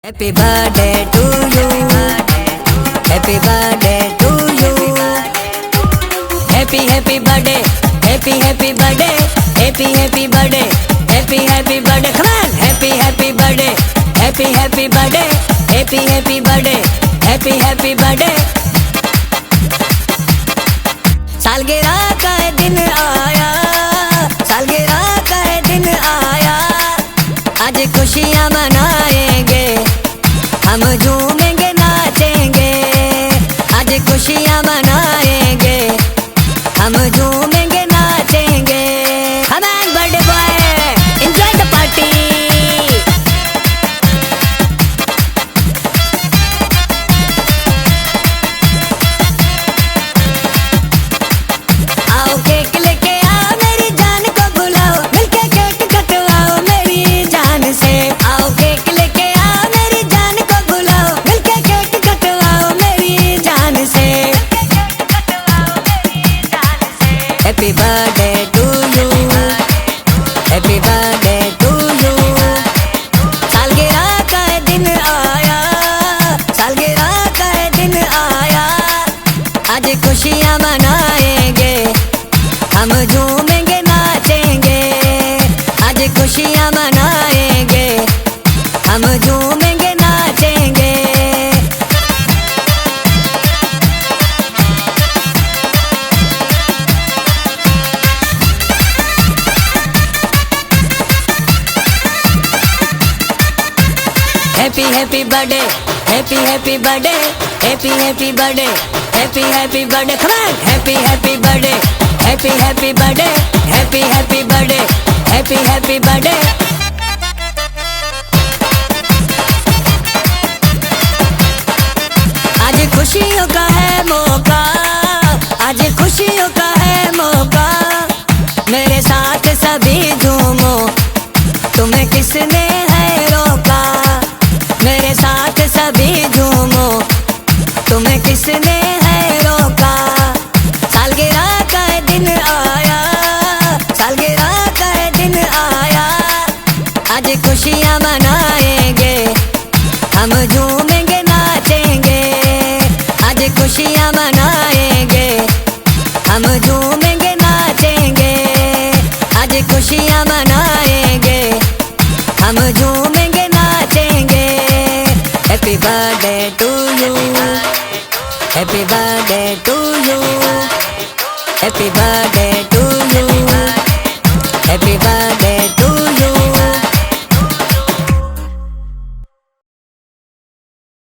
Happy birthday to you. Happy birthday to you. Happy birthday. Happy birthday. Happy birthday. Happy birthday. Come on. Happy birthday. Happy birthday. Happy birthday. Happy birthday. सालगिरह का दिन आया, सालगिरह का दिन आया, आज खुशियाँ मनाएंगे, हम झूमेंगे नाचेंगे, आज खुशियाँ मनाएंगे, हम झूमेंगे नाचेंगे। Come on birthday boy, enjoy the party. आओ केक लेके आओ, मेरी जान को बुलाओ, मिलके केक कटवाओ मेरी जान से। आओ केक लेके आओ, मेरी जान को बुलाओ, मिलके केक कटवाओ मेरी जान से। Happy birthday to you. Happy birthday to you. सालगिरह का दिन आया, सालगिरह का दिन आया, आज खुशियाँ मनाएंगे, हम झूमेंगे नाचेंगे, आज खुशियाँ मनाएंगे, हम झूमेंगे नाचेंगे। Happy birthday, happy birthday, happy birthday, happy birthday. Come on, happy birthday, happy birthday, happy birthday, happy birthday. आज खुशियों का है मौका, आज खुशियों का है मौका, मेरे साथ सभी झूमो, तुम्हें किसने है रोका। मेरे साथ सभी झूमो, तुम्हें किसने है रोका। सालगिरह का दिन आया, सालगिरह का दिन आया, आज खुशियाँ मनाएंगे, हम झूमेंगे नाचेंगे, आज खुशियाँ मनाएंगे, हम झूमेंगे नाचेंगे, आज खुशियाँ मनाएंगे, हम झूमेंगे नाचेंगे। Happy birthday to you. Happy birthday to